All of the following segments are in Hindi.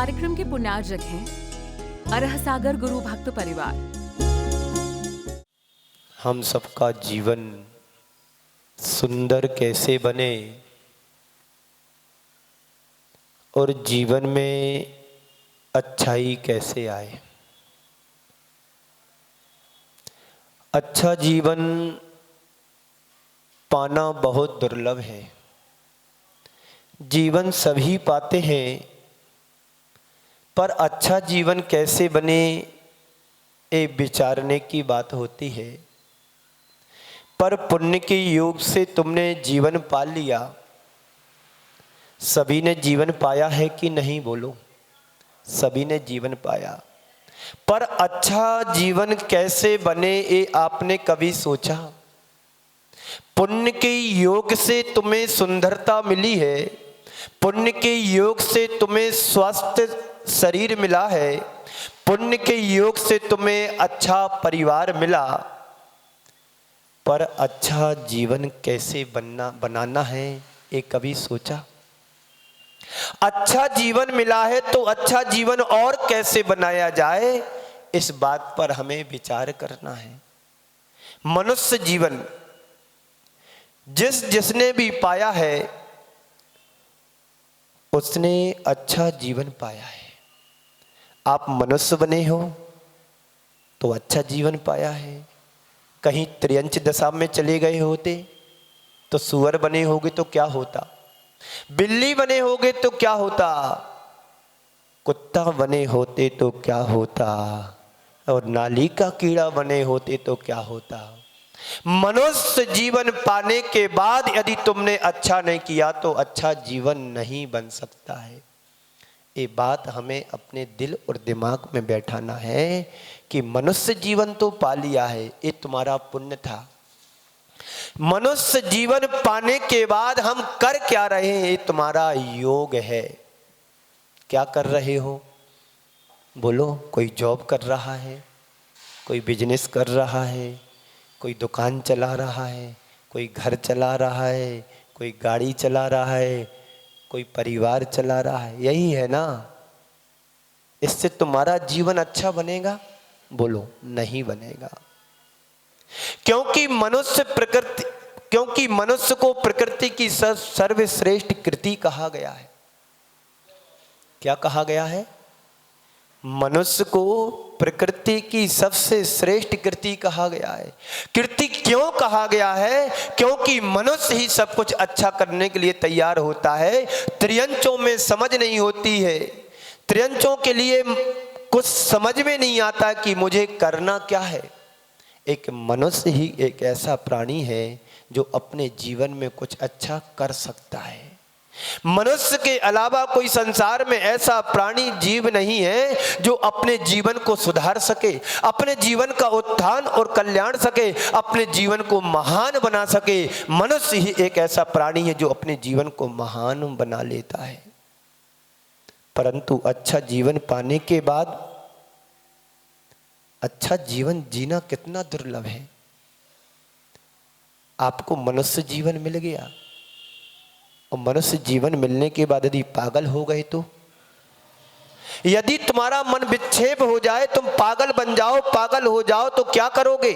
कार्यक्रम के पुण्यार्जक हैं अरह सागर गुरु भक्त परिवार। हम सबका जीवन सुंदर कैसे बने और जीवन में अच्छाई कैसे आए। अच्छा जीवन पाना बहुत दुर्लभ है। जीवन सभी पाते हैं, पर अच्छा जीवन कैसे बने ये विचारने की बात होती है। पर पुण्य के योग से तुमने जीवन पा लिया। सभी ने जीवन पाया है कि नहीं, बोलो। सभी ने जीवन पाया, पर अच्छा जीवन कैसे बने ये आपने कभी सोचा? पुण्य के योग से तुम्हें सुंदरता मिली है, पुण्य के योग से तुम्हें स्वस्थ शरीर मिला है, पुण्य के योग से तुम्हें अच्छा परिवार मिला, पर अच्छा जीवन कैसे बनाना है ये कभी सोचा? अच्छा जीवन मिला है तो अच्छा जीवन और कैसे बनाया जाए, इस बात पर हमें विचार करना है। मनुष्य जीवन जिसने भी पाया है उसने अच्छा जीवन पाया है। आप मनुष्य बने हो तो अच्छा जीवन पाया है। कहीं त्रियंच दशा में चले गए होते तो सुअर बने होगे तो क्या होता, बिल्ली बने होगे तो क्या होता, कुत्ता बने होते तो क्या होता, और नाली का कीड़ा बने होते तो क्या होता। मनुष्य जीवन पाने के बाद यदि तुमने अच्छा नहीं किया तो अच्छा जीवन नहीं बन सकता है। ये बात हमें अपने दिल और दिमाग में बैठाना है कि मनुष्य जीवन तो पा लिया है, ये तुम्हारा पुण्य था। मनुष्य जीवन पाने के बाद हम कर क्या रहे हैं, ये तुम्हारा योग है। क्या कर रहे हो, बोलो। कोई जॉब कर रहा है, कोई बिजनेस कर रहा है, कोई दुकान चला रहा है, कोई घर चला रहा है, कोई गाड़ी चला रहा है, कोई परिवार चला रहा है। यही है ना। इससे तुम्हारा जीवन अच्छा बनेगा, बोलो। नहीं बनेगा। क्योंकि मनुष्य को प्रकृति की सर्वश्रेष्ठ कृति कहा गया है। क्या कहा गया है? मनुष्य को प्रकृति की सबसे श्रेष्ठ कृति कहा गया है। कृति क्यों कहा गया है? क्योंकि मनुष्य ही सब कुछ अच्छा करने के लिए तैयार होता है। त्रियंचों में समझ नहीं होती है। त्रियंचों के लिए कुछ समझ में नहीं आता कि मुझे करना क्या है। एक मनुष्य ही एक ऐसा प्राणी है जो अपने जीवन में कुछ अच्छा कर सकता है। मनुष्य के अलावा कोई संसार में ऐसा प्राणी जीव नहीं है जो अपने जीवन को सुधार सके, अपने जीवन का उत्थान और कल्याण सके, अपने जीवन को महान बना सके। मनुष्य ही एक ऐसा प्राणी है जो अपने जीवन को महान बना लेता है। परंतु अच्छा जीवन पाने के बाद अच्छा जीवन जीना कितना दुर्लभ है। आपको मनुष्य जीवन मिल गया और मनुष्य जीवन मिलने के बाद यदि पागल हो गए तो, यदि तुम्हारा मन विक्षेप हो जाए, तुम पागल बन जाओ, पागल हो जाओ तो क्या करोगे?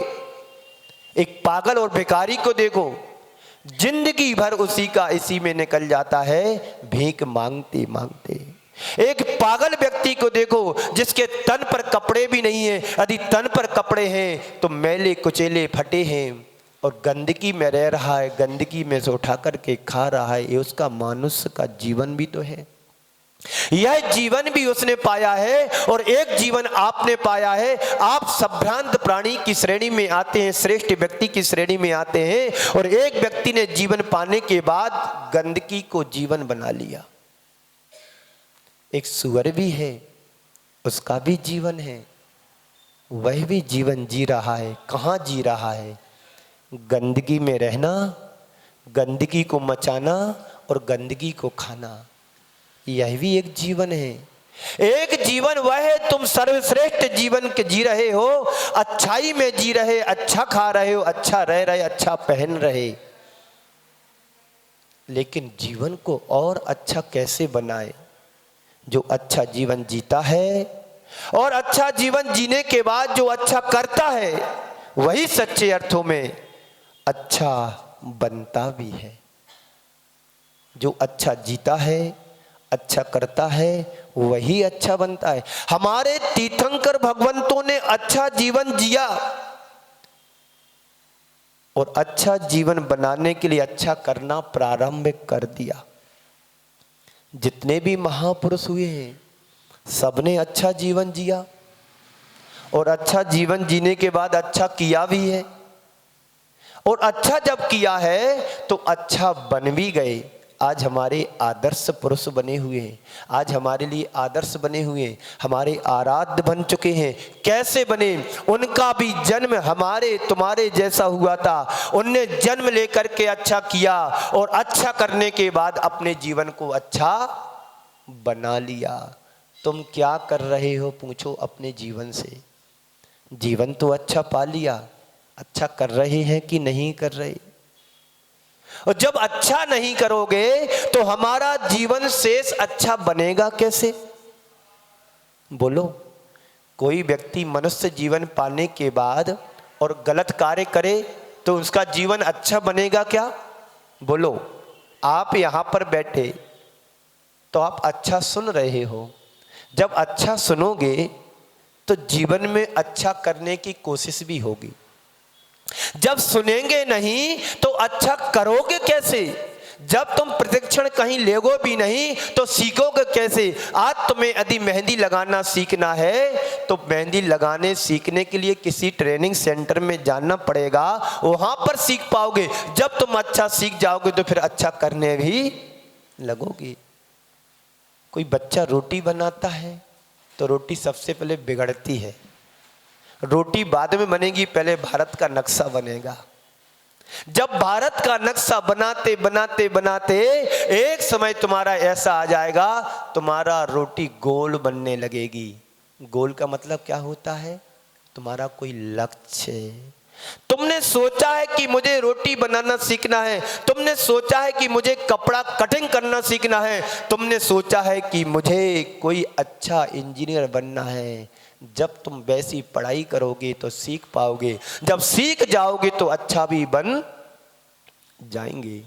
एक पागल और भिखारी को देखो, जिंदगी भर इसी में निकल जाता है, भीख मांगते मांगते। एक पागल व्यक्ति को देखो जिसके तन पर कपड़े भी नहीं है, यदि तन पर कपड़े हैं तो मैले कुचेले फटे हैं और गंदगी में रह रहा है, गंदगी में से उठा करके खा रहा है। ये उसका मनुष्य का जीवन भी तो है। यह जीवन भी उसने पाया है और एक जीवन आपने पाया है। आप संभ्रांत प्राणी की श्रेणी में आते हैं, श्रेष्ठ व्यक्ति की श्रेणी में आते हैं। और एक व्यक्ति ने जीवन पाने के बाद गंदगी को जीवन बना लिया। एक सुअर भी है, उसका भी जीवन है, वह भी जीवन जी रहा है। कहाँ जी रहा है? गंदगी में रहना, गंदगी को मचाना और गंदगी को खाना, यह भी एक जीवन है। एक जीवन वह है, तुम सर्वश्रेष्ठ जीवन के जी रहे हो, अच्छाई में जी रहे, अच्छा खा रहे हो, अच्छा रह रहे, अच्छा पहन रहे। लेकिन जीवन को और अच्छा कैसे बनाए? जो अच्छा जीवन जीता है और अच्छा जीवन जीने के बाद जो अच्छा करता है वही सच्चे अर्थों में अच्छा बनता भी है। जो अच्छा जीता है, अच्छा करता है, वही अच्छा बनता है। हमारे तीर्थंकर भगवंतों ने अच्छा जीवन जिया और अच्छा जीवन बनाने के लिए अच्छा करना प्रारंभ कर दिया। जितने भी महापुरुष हुए हैं सबने अच्छा जीवन जिया और अच्छा जीवन जीने के बाद अच्छा किया भी है, और अच्छा जब किया है तो अच्छा बन भी गए। आज हमारे आदर्श पुरुष बने हुए हैं, आज हमारे लिए आदर्श बने हुए हैं, हमारे आराध्य बन चुके हैं। कैसे बने? उनका भी जन्म हमारे तुम्हारे जैसा हुआ था। उनने जन्म लेकर के अच्छा किया और अच्छा करने के बाद अपने जीवन को अच्छा बना लिया। तुम क्या कर रहे हो पूछो अपने जीवन से। जीवन तो अच्छा पा लिया, अच्छा कर रहे हैं कि नहीं कर रहे? और जब अच्छा नहीं करोगे तो हमारा जीवन शेष अच्छा बनेगा कैसे? बोलो। कोई व्यक्ति मनुष्य जीवन पाने के बाद और गलत कार्य करे तो उसका जीवन अच्छा बनेगा क्या? बोलो। आप यहां पर बैठे तो आप अच्छा सुन रहे हो। जब अच्छा सुनोगे तो जीवन में अच्छा करने की कोशिश भी होगी। जब सुनेंगे नहीं तो अच्छा करोगे कैसे? जब तुम प्रशिक्षण कहीं लेगो भी नहीं तो सीखोगे कैसे? आज तुम्हें यदि मेहंदी लगाना सीखना है तो मेहंदी लगाने सीखने के लिए किसी ट्रेनिंग सेंटर में जाना पड़ेगा, वहां पर सीख पाओगे। जब तुम अच्छा सीख जाओगे तो फिर अच्छा करने भी लगोगे। कोई बच्चा रोटी बनाता है तो रोटी सबसे पहले बिगड़ती है, रोटी बाद में बनेगी, पहले भारत का नक्शा बनेगा। जब भारत का नक्शा बनाते बनाते बनाते एक समय तुम्हारा ऐसा आ जाएगा, तुम्हारा रोटी गोल बनने लगेगी। गोल का मतलब क्या होता है? तुम्हारा कोई लक्ष्य है। तुमने सोचा है कि मुझे रोटी बनाना सीखना है, तुमने सोचा है कि मुझे कपड़ा कटिंग करना सीखना है, तुमने सोचा है कि मुझे कोई अच्छा इंजीनियर बनना है। जब तुम वैसी पढ़ाई करोगे तो सीख पाओगे, जब सीख जाओगे तो अच्छा भी बन जाएंगे।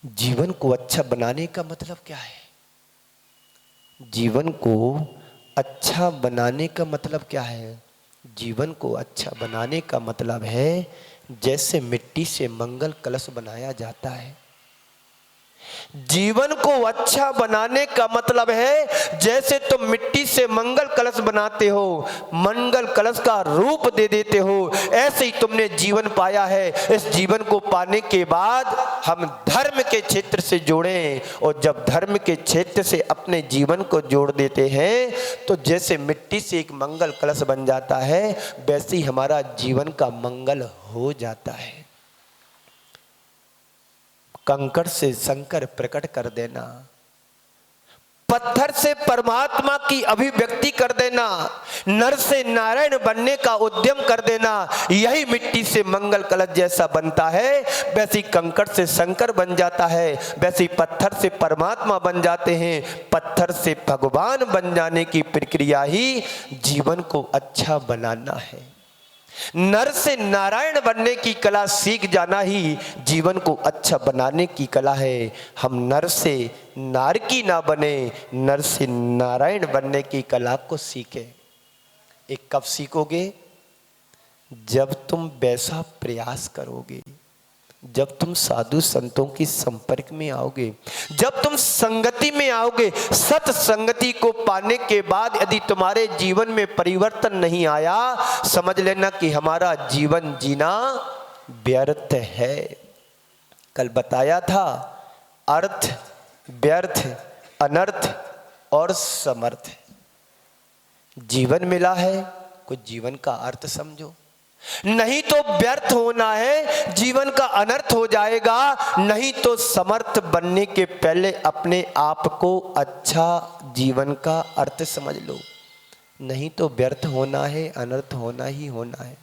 जीवन को अच्छा बनाने का मतलब क्या है? जीवन को अच्छा बनाने का मतलब क्या है? जीवन को अच्छा बनाने का मतलब है जैसे मिट्टी से मंगल कलश बनाया जाता है। जीवन को अच्छा बनाने का मतलब है जैसे तुम मिट्टी से मंगल कलश बनाते हो, मंगल कलश का रूप दे देते हो, ऐसे ही तुमने जीवन पाया है। इस जीवन को पाने के बाद हम धर्म के क्षेत्र से जोड़ें, और जब धर्म के क्षेत्र से अपने जीवन को जोड़ देते हैं तो जैसे मिट्टी से एक मंगल कलश बन जाता है, वैसे ही हमारा जीवन का मंगल हो जाता है। कंकड़ से शंकर प्रकट कर देना, पत्थर से परमात्मा की अभिव्यक्ति कर देना, नर से नारायण बनने का उद्यम कर देना, यही मिट्टी से मंगल कलश जैसा बनता है। वैसी कंकड़ से शंकर बन जाता है, वैसी पत्थर से परमात्मा बन जाते हैं। पत्थर से भगवान बन जाने की प्रक्रिया ही जीवन को अच्छा बनाना है। नर से नारायण बनने की कला सीख जाना ही जीवन को अच्छा बनाने की कला है। हम नर से नारकी ना बने, नर से नारायण बनने की कला को सीखें। एक कब सीखोगे? जब तुम वैसा प्रयास करोगे, जब तुम साधु संतों की संपर्क में आओगे, जब तुम संगति में आओगे। सत संगति को पाने के बाद यदि तुम्हारे जीवन में परिवर्तन नहीं आया, समझ लेना कि हमारा जीवन जीना व्यर्थ है। कल बताया था अर्थ, व्यर्थ, अनर्थ और समर्थ। जीवन मिला है, कुछ जीवन का अर्थ समझो, नहीं तो व्यर्थ होना है, जीवन का अनर्थ हो जाएगा। नहीं तो समर्थ बनने के पहले अपने आप को अच्छा जीवन का अर्थ समझ लो, नहीं तो व्यर्थ होना है, अनर्थ होना ही होना है।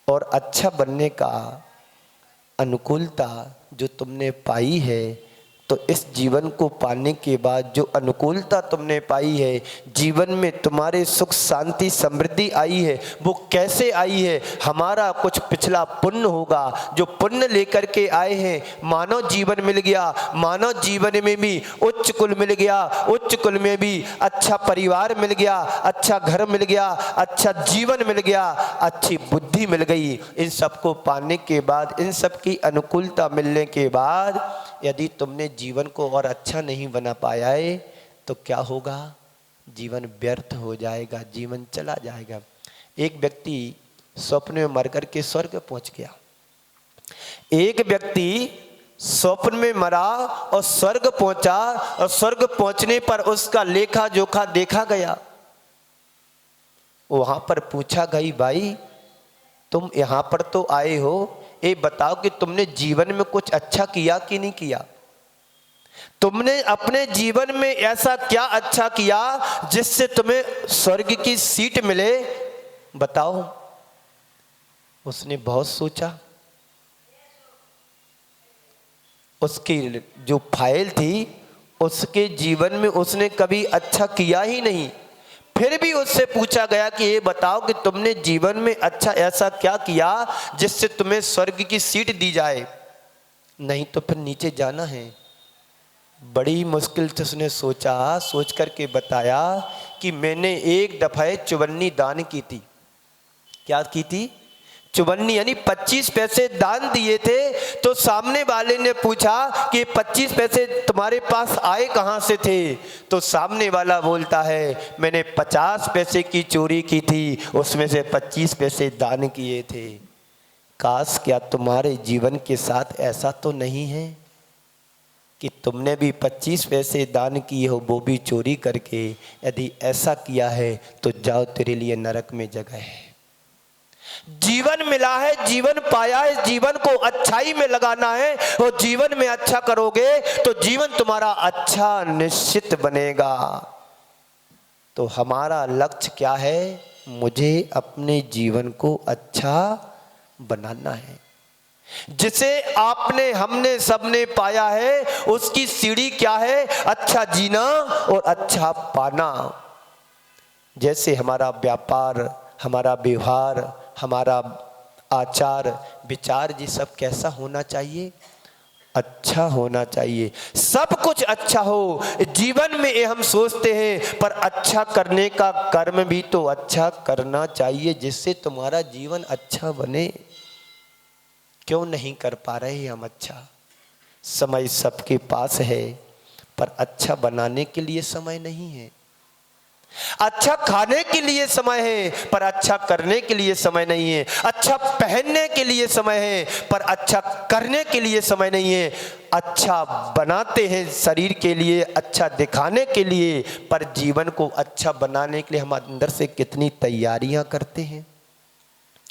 और अच्छा बनने का अनुकूलता जो तुमने पाई है, तो इस जीवन को पाने के बाद जो अनुकूलता तुमने पाई है, जीवन में तुम्हारे सुख शांति समृद्धि आई है, वो कैसे आई है? हमारा कुछ पिछला पुण्य होगा, जो पुण्य लेकर के आए हैं। मानव जीवन मिल गया, मानव जीवन में भी उच्च कुल मिल गया, उच्च कुल में भी अच्छा परिवार मिल गया, अच्छा घर मिल गया, अच्छा जीवन मिल गया, अच्छी बुद्धि मिल गई। इन सबको पाने के बाद, इन सब की अनुकूलता मिलने के बाद यदि तुमने जीवन को और अच्छा नहीं बना पाया है तो क्या होगा? जीवन व्यर्थ हो जाएगा, जीवन चला जाएगा। एक व्यक्ति स्वप्न में मर करके स्वर्ग पहुंच गया। एक व्यक्ति स्वप्न में मरा और स्वर्ग पहुंचा, और स्वर्ग पहुंचने पर उसका लेखा जोखा देखा गया। वहां पर पूछा गई, भाई तुम यहां पर तो आए हो, ये बताओ कि तुमने जीवन में कुछ अच्छा किया कि नहीं किया? तुमने अपने जीवन में ऐसा क्या अच्छा किया जिससे तुम्हें स्वर्ग की सीट मिले? बताओ। उसने बहुत सोचा, उसकी जो फाइल थी उसके जीवन में उसने कभी अच्छा किया ही नहीं। फिर भी उससे पूछा गया कि ये बताओ कि तुमने जीवन में अच्छा ऐसा क्या किया जिससे तुम्हें स्वर्ग की सीट दी जाए? नहीं तो फिर नीचे जाना है। बड़ी मुश्किल से उसने सोचा, सोच करके बताया कि मैंने एक दफा चुवन्नी दान की थी। क्या की थी? चुवन्नी, यानी 25 पैसे दान दिए थे। तो सामने वाले ने पूछा कि 25 पैसे तुम्हारे पास आए कहाँ से थे? तो सामने वाला बोलता है, मैंने 50 पैसे की चोरी की थी, उसमें से 25 पैसे दान किए थे। काश क्या तुम्हारे जीवन के साथ ऐसा तो नहीं है कि तुमने भी 25 पैसे दान किए हो, वो भी चोरी करके? यदि ऐसा किया है तो जाओ, तेरे लिए नरक में जगह है। जीवन मिला है, जीवन पाया है, जीवन को अच्छाई में लगाना है। और जीवन में अच्छा करोगे तो जीवन तुम्हारा अच्छा निश्चित बनेगा। तो हमारा लक्ष्य क्या है? मुझे अपने जीवन को अच्छा बनाना है। जिसे आपने, हमने, सबने पाया है, उसकी सीढ़ी क्या है? अच्छा जीना और अच्छा पाना। जैसे हमारा व्यापार, हमारा व्यवहार, हमारा आचार विचार, जी सब कैसा होना चाहिए? अच्छा होना चाहिए। सब कुछ अच्छा हो जीवन में, ये हम सोचते हैं, पर अच्छा करने का कर्म भी तो अच्छा करना चाहिए जिससे तुम्हारा जीवन अच्छा बने। क्यों नहीं कर पा रहे हम अच्छा? समय सबके पास है, पर अच्छा बनाने के लिए समय नहीं है। अच्छा खाने के लिए समय है, पर अच्छा करने के लिए समय नहीं है। अच्छा पहनने के लिए समय है, पर अच्छा करने के लिए समय नहीं है। अच्छा बनाते हैं शरीर के लिए, अच्छा दिखाने के लिए, पर जीवन को अच्छा बनाने के लिए हम अंदर से कितनी तैयारियां करते हैं?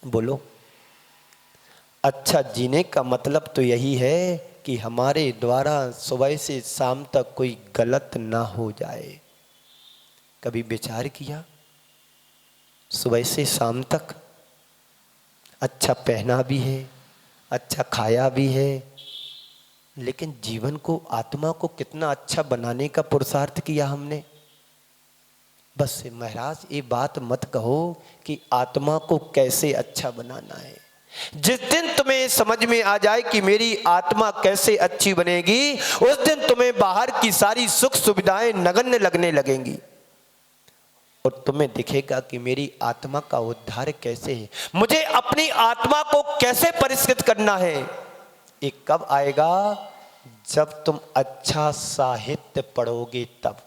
बोलो। अच्छा जीने का मतलब तो यही है कि हमारे द्वारा सुबह से शाम तक कोई गलत ना हो जाए। कभी विचार किया? सुबह से शाम तक अच्छा पहना भी है, अच्छा खाया भी है, लेकिन जीवन को, आत्मा को कितना अच्छा बनाने का पुरुषार्थ किया हमने? बस महाराज ये बात मत कहो कि आत्मा को कैसे अच्छा बनाना है। जिस दिन तुम्हें समझ में आ जाए कि मेरी आत्मा कैसे अच्छी बनेगी, उस दिन तुम्हें बाहर की सारी सुख सुविधाएं नगण्य लगने लगेंगी और तुम्हें दिखेगा कि मेरी आत्मा का उद्धार कैसे है, मुझे अपनी आत्मा को कैसे परिष्कृत करना है। ये कब आएगा? जब तुम अच्छा साहित्य पढ़ोगे तब।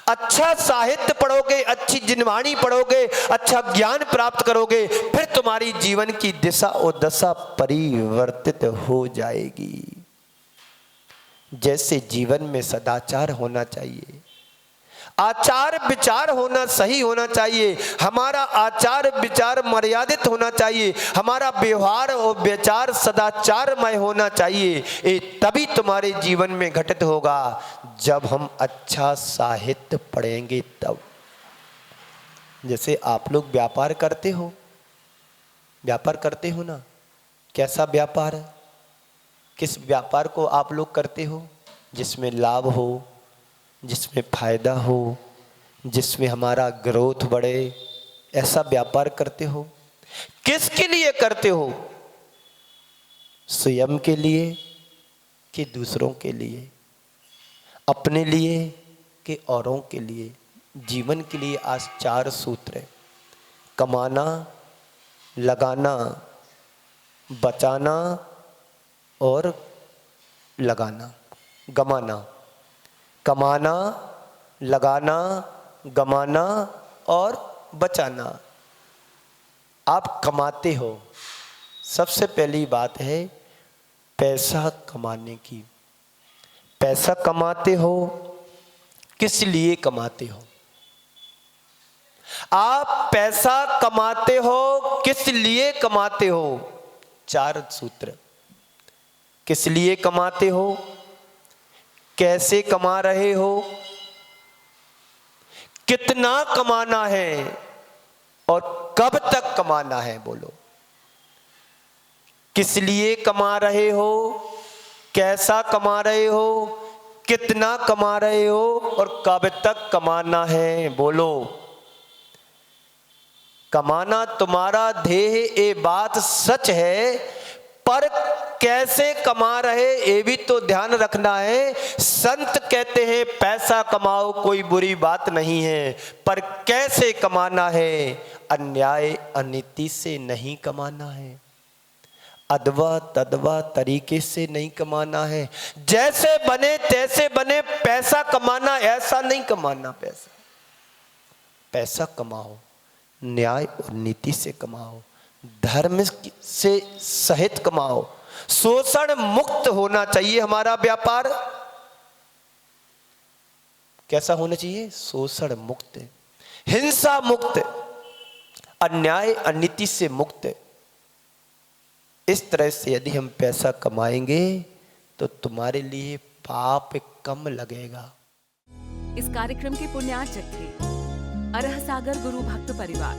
अच्छा साहित्य पढ़ोगे, अच्छी जिनवाणी पढ़ोगे, अच्छा ज्ञान प्राप्त करोगे, फिर तुम्हारी जीवन की दिशा और दशा परिवर्तित हो जाएगी। जैसे जीवन में सदाचार होना चाहिए, आचार विचार होना सही होना चाहिए, हमारा आचार विचार मर्यादित होना चाहिए, हमारा व्यवहार और विचार सदाचारमय होना चाहिए। ये तभी तुम्हारे जीवन में घटित होगा जब हम अच्छा साहित्य पढ़ेंगे तब। जैसे आप लोग व्यापार करते हो, व्यापार करते हो ना, कैसा व्यापार है? किस व्यापार को आप लोग करते हो? जिसमें लाभ हो, जिसमें फायदा हो, जिसमें हमारा ग्रोथ बढ़े, ऐसा व्यापार करते हो। किसके लिए करते हो? स्वयं के लिए कि दूसरों के लिए? अपने लिए कि औरों के लिए? जीवन के लिए आज 4 सूत्र है: कमाना, लगाना, बचाना और लगाना, गमाना। कमाना, लगाना, गमाना और बचाना। आप कमाते हो, सबसे पहली बात है पैसा कमाने की। पैसा कमाते हो, किस लिए कमाते हो? आप पैसा कमाते हो, किस लिए कमाते हो? 4 सूत्र। किस लिए कमाते हो? कैसे कमा रहे हो? कितना कमाना है और कब तक कमाना है? बोलो। किस लिए कमा रहे हो? कैसा कमा रहे हो? कितना कमा रहे हो और कब तक कमाना है? बोलो। कमाना तुम्हारा ध्येय, ये बात सच है, पर कैसे कमा रहे ये भी तो ध्यान रखना है। संत कहते हैं पैसा कमाओ कोई बुरी बात नहीं है, पर कैसे कमाना है? अन्याय अनीति से नहीं कमाना है, अदवा तदवा तरीके से नहीं कमाना है। जैसे बने तैसे बने पैसा कमाना, ऐसा नहीं कमाना। पैसा कमाओ, न्याय और नीति से कमाओ, धर्म से सहित कमाओ। शोषण मुक्त होना चाहिए हमारा व्यापार। कैसा होना चाहिए? शोषण मुक्त, हिंसा मुक्त, अन्याय अनीति से मुक्त। इस तरह से यदि हम पैसा कमाएंगे तो तुम्हारे लिए पाप कम लगेगा। इस कार्यक्रम के पुण्यार्चक थे अरह सागर गुरु भक्त परिवार।